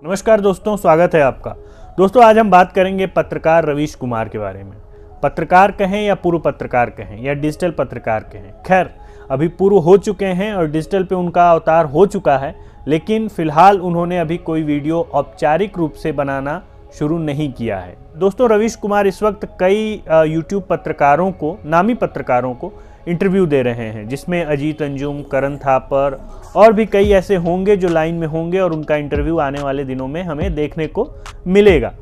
नमस्कार दोस्तों, स्वागत है आपका। दोस्तों, आज हम बात करेंगे पत्रकार रवीश कुमार के बारे में। पत्रकार कहें या पूर्व पत्रकार कहें या डिजिटल पत्रकार कहें, खैर अभी पूर्व हो चुके हैं और डिजिटल पे उनका अवतार हो चुका है, लेकिन फिलहाल उन्होंने अभी कोई वीडियो औपचारिक रूप से बनाना शुरू नहीं किया है। दोस्तों, रवीश कुमार इस वक्त कई यूट्यूब पत्रकारों को, नामी पत्रकारों को इंटरव्यू दे रहे हैं, जिसमें अजीत अंजुम, करण थापर और भी कई ऐसे होंगे जो लाइन में होंगे और उनका इंटरव्यू आने वाले दिनों में हमें देखने को मिलेगा।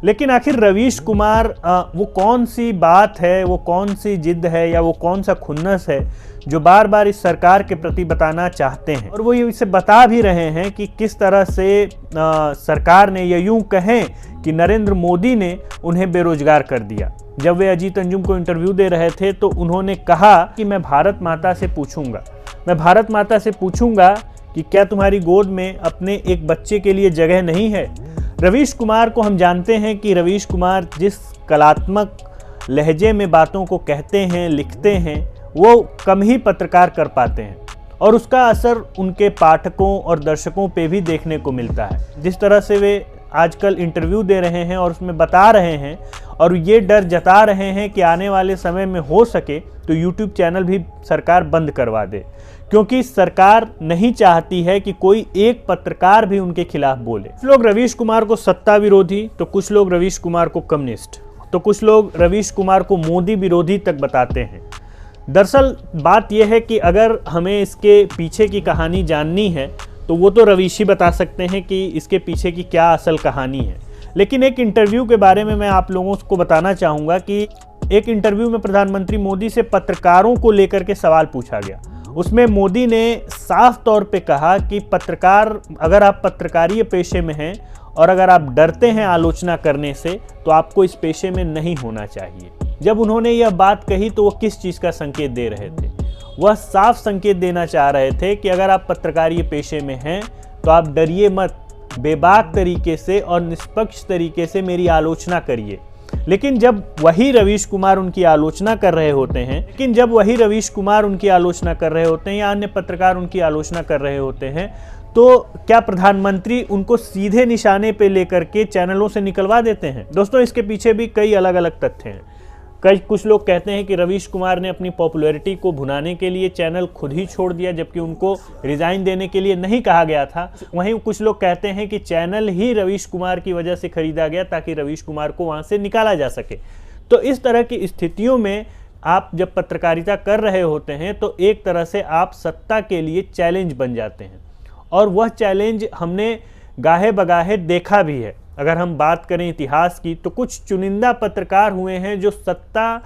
लेकिन आखिर रवीश कुमार वो कौन सी बात है, वो कौन सी जिद है या वो कौन सा खुन्नस है जो बार बार इस सरकार के प्रति बताना चाहते हैं, और वो इसे बता भी रहे हैं कि किस तरह से सरकार ने, या यूं कहें कि नरेंद्र मोदी ने उन्हें बेरोजगार कर दिया। जब वे अजीत अंजुम को इंटरव्यू दे रहे थे तो उन्होंने कहा कि मैं भारत माता से पूछूंगा कि क्या तुम्हारी गोद में अपने एक बच्चे के लिए जगह नहीं है। रवीश कुमार को हम जानते हैं कि रवीश कुमार जिस कलात्मक लहजे में बातों को कहते हैं, लिखते हैं, वो कम ही पत्रकार कर पाते हैं, और उसका असर उनके पाठकों और दर्शकों पे भी देखने को मिलता है। जिस तरह से वे आजकल इंटरव्यू दे रहे हैं और उसमें बता रहे हैं और ये डर जता रहे हैं कि आने वाले समय में हो सके तो यूट्यूब चैनल भी सरकार बंद करवा दे, क्योंकि सरकार नहीं चाहती है कि कोई एक पत्रकार भी उनके खिलाफ बोले। कुछ लोग रवीश कुमार को सत्ता विरोधी, तो कुछ लोग रवीश कुमार को कम्युनिस्ट, तो कुछ लोग रवीश कुमार को मोदी विरोधी तक बताते हैं। दरअसल बात यह है कि अगर हमें इसके पीछे की कहानी जाननी है तो वो तो रवीश ही बता सकते हैं कि इसके पीछे की क्या असल कहानी है। लेकिन एक इंटरव्यू के बारे में मैं आप लोगों को बताना चाहूँगा कि एक इंटरव्यू में प्रधानमंत्री मोदी से पत्रकारों को लेकर के सवाल पूछा गया। उसमें मोदी ने साफ तौर पे कहा कि पत्रकार, अगर आप पत्रकारीय पेशे में हैं और अगर आप डरते हैं आलोचना करने से, तो आपको इस पेशे में नहीं होना चाहिए। जब उन्होंने यह बात कही तो वो किस चीज़ का संकेत दे रहे थे? वह साफ संकेत देना चाह रहे थे कि अगर आप पत्रकारीय पेशे में हैं तो आप डरिए मत, बेबाक तरीके से और निष्पक्ष तरीके से मेरी आलोचना करिए। लेकिन जब वही रवीश कुमार उनकी आलोचना कर रहे होते हैं या अन्य पत्रकार उनकी आलोचना कर रहे होते हैं, तो क्या प्रधानमंत्री उनको सीधे निशाने पे लेकर के चैनलों से निकलवा देते हैं? दोस्तों, इसके पीछे भी कई अलग अलग तथ्य हैं। कुछ लोग कहते हैं कि रवीश कुमार ने अपनी पॉपुलैरिटी को भुनाने के लिए चैनल खुद ही छोड़ दिया, जबकि उनको रिजाइन देने के लिए नहीं कहा गया था। वहीं कुछ लोग कहते हैं कि चैनल ही रवीश कुमार की वजह से खरीदा गया ताकि रवीश कुमार को वहां से निकाला जा सके। तो इस तरह की स्थितियों में आप जब पत्रकारिता कर रहे होते हैं तो एक तरह से आप सत्ता के लिए चैलेंज बन जाते हैं, और वह चैलेंज हमने गाहे बगाहे देखा भी है। अगर हम बात करें इतिहास की, तो कुछ चुनिंदा पत्रकार हुए हैं जो सत्ता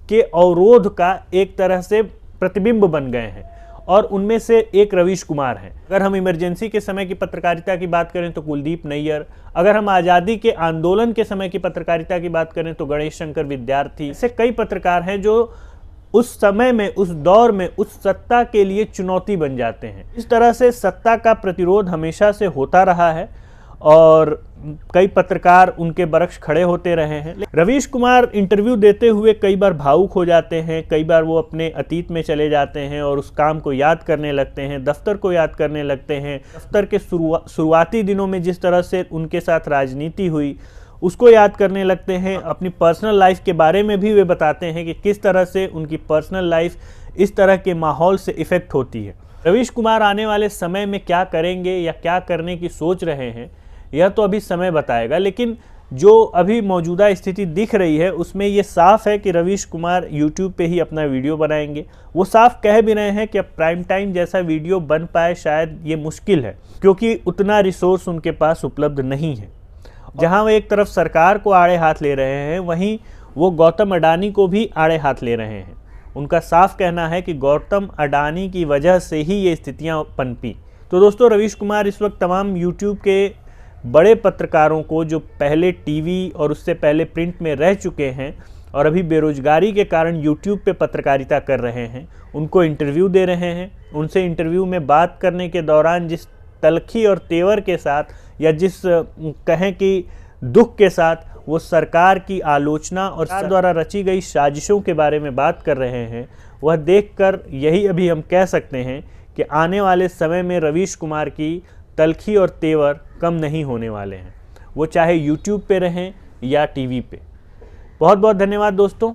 के अवरोध का एक तरह से प्रतिबिंब बन गए हैं, और उनमें से एक रवीश कुमार हैं। अगर हम इमरजेंसी के समय की पत्रकारिता की बात करें तो कुलदीप नैयर, अगर हम आज़ादी के आंदोलन के समय की पत्रकारिता की बात करें तो गणेश शंकर विद्यार्थी। ऐसे कई पत्रकार हैं जो उस समय में, उस दौर में, उस सत्ता के लिए चुनौती बन जाते हैं। इस तरह से सत्ता का प्रतिरोध हमेशा से होता रहा है और कई पत्रकार उनके बरक्स खड़े होते रहे हैं। रवीश कुमार इंटरव्यू देते हुए कई बार भावुक हो जाते हैं, कई बार वो अपने अतीत में चले जाते हैं और उस काम को याद करने लगते हैं, दफ्तर को याद करने लगते हैं। दफ्तर के शुरुआती दिनों में जिस तरह से उनके साथ राजनीति हुई उसको याद करने लगते हैं। अपनी पर्सनल लाइफ के बारे में भी वे बताते हैं कि किस तरह से उनकी पर्सनल लाइफ इस तरह के माहौल से इफ़ेक्ट होती है। रवीश कुमार आने वाले समय में क्या करेंगे या क्या करने की सोच रहे हैं, यह तो अभी समय बताएगा। लेकिन जो अभी मौजूदा स्थिति दिख रही है उसमें ये साफ है कि रवीश कुमार यूट्यूब पे ही अपना वीडियो बनाएंगे। वो साफ कह भी रहे हैं कि अब प्राइम टाइम जैसा वीडियो बन पाए शायद ये मुश्किल है, क्योंकि उतना रिसोर्स उनके पास उपलब्ध नहीं है। जहां वो एक तरफ सरकार को आड़े हाथ ले रहे हैं, वहीं वो गौतम अडानी को भी आड़े हाथ ले रहे हैं। उनका साफ कहना है कि गौतम अडानी की वजह से ही ये स्थितियाँ पनपी। तो दोस्तों, रवीश कुमार इस वक्त तमाम यूट्यूब के बड़े पत्रकारों को, जो पहले टीवी और उससे पहले प्रिंट में रह चुके हैं और अभी बेरोजगारी के कारण यूट्यूब पे पत्रकारिता कर रहे हैं, उनको इंटरव्यू दे रहे हैं। उनसे इंटरव्यू में बात करने के दौरान जिस तलखी और तेवर के साथ, या जिस कहें कि दुख के साथ वो सरकार की आलोचना और सरकार द्वारा रची गई साजिशों के बारे में बात कर रहे हैं, वह देखकर यही अभी हम कह सकते हैं कि आने वाले समय में रवीश कुमार की तलखी और तेवर कम नहीं होने वाले हैं, वो चाहे यूट्यूब पे रहें या टीवी पे। बहुत बहुत धन्यवाद दोस्तों।